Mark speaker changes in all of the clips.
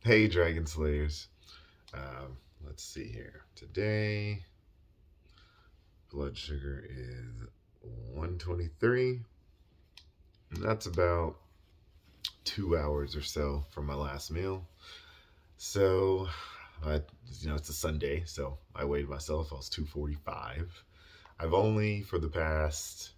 Speaker 1: Hey, Dragon Slayers. Let's see here. Today, blood sugar is 123. And that's about 2 hours or so from my last meal. So, I, it's a Sunday, so I weighed myself. I was 245. I've only, for the past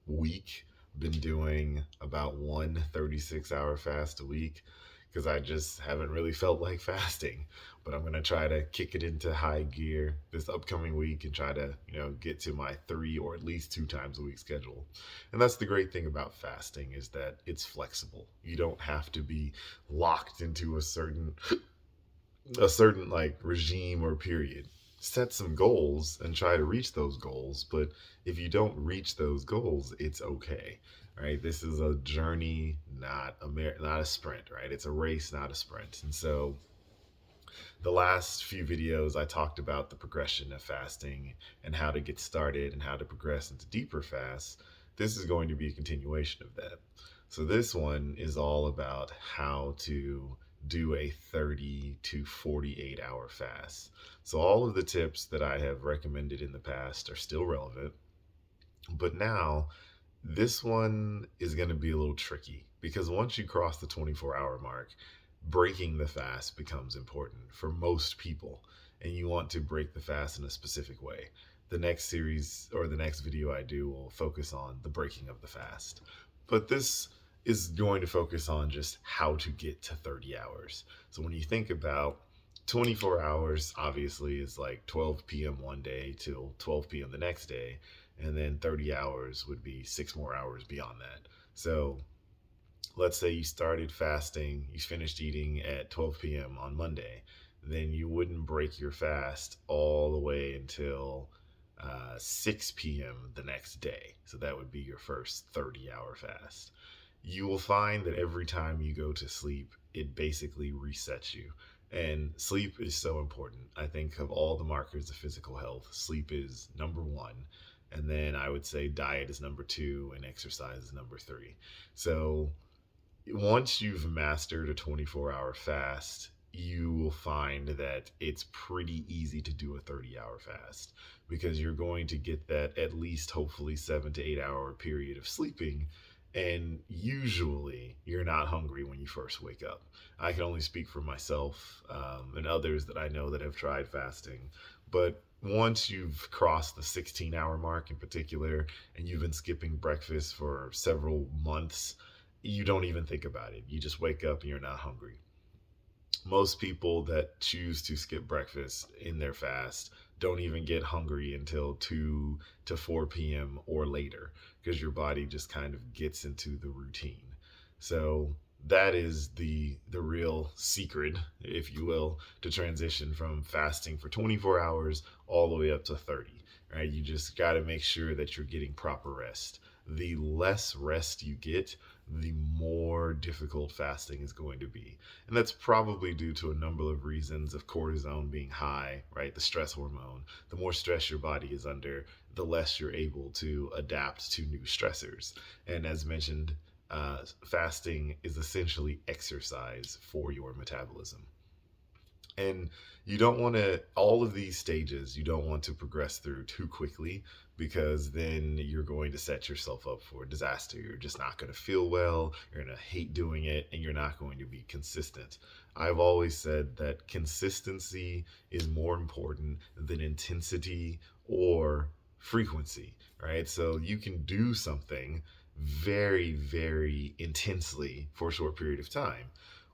Speaker 1: week, been doing about one 36-hour fast a week because I just haven't really felt like fasting. But I'm gonna try to kick it into high gear this upcoming week and try to, get to my 3 or at least 2 times a week schedule. And that's the great thing about fasting is that it's flexible. You don't have to be locked into a certain like regime or period. Set some goals and try to reach those goals, but if you don't reach those goals, it's okay. Right? This is a journey, not a sprint, right? It's a race, not a sprint. And so the last few videos I talked about the progression of fasting and how to get started and how to progress into deeper fasts. This is going to be a continuation of that. So this one is all about how to do a 30 to 48-hour fast. So all of the tips that I have recommended in the past are still relevant, but now this one is going to be a little tricky because once you cross the 24-hour mark, breaking the fast becomes important for most people, and you want to break the fast in a specific way. The next series or the next video I do will focus on the breaking of the fast. But this is going to focus on just how to get to 30 hours. So when you think about 24 hours, obviously, is like 12 p.m. one day till 12 p.m. the next day. And then 30 hours would be 6 more hours beyond that. So let's say you started fasting, you finished eating at 12 p.m. on Monday, then you wouldn't break your fast all the way until 6 p.m. the next day. So that would be your first 30-hour fast. You will find that every time you go to sleep, it basically resets you. And sleep is so important. I think of all the markers of physical health, sleep is number one. And then I would say diet is number two and exercise is number three. So once you've mastered a 24-hour fast, you will find that it's pretty easy to do a 30-hour fast because you're going to get that at least hopefully 7 to 8 hour period of sleeping. And usually you're not hungry when you first wake up. I can only speak for myself and others that I know that have tried fasting. But once you've crossed the 16-hour mark in particular, and you've been skipping breakfast for several months, you don't even think about it. You just wake up and you're not hungry. Most people that choose to skip breakfast in their fast don't even get hungry until 2 to 4 p.m. or later because your body just kind of gets into the routine. So that is the real secret, if you will, to transition from fasting for 24 hours all the way up to 30. Right? You just got to make sure that you're getting proper rest. The less rest you get, the more difficult fasting is going to be. And that's probably due to a number of reasons of cortisone being high, right? The stress hormone. The more stress your body is under, the less you're able to adapt to new stressors. And as mentioned, fasting is essentially exercise for your metabolism. And you don't want to, all of these stages, you don't want to progress through too quickly because then you're going to set yourself up for disaster. You're just not going to feel well, you're going to hate doing it, and you're not going to be consistent. I've always said that consistency is more important than intensity or frequency, right? So you can do something very, very intensely for a short period of time,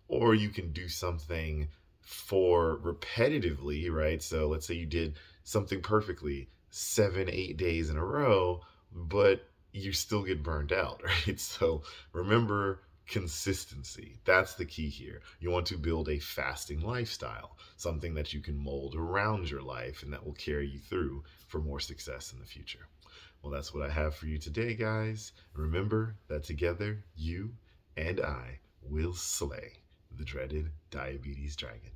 Speaker 1: or you can do something for repetitively, right? So let's say you did something perfectly 7, 8 days in a row, but you still get burned out, right? So remember consistency. That's the key here. You want to build a fasting lifestyle, something that you can mold around your life and that will carry you through for more success in the future. Well, that's what I have for you today, guys. Remember that together, you and I will slay the dreaded diabetes dragon.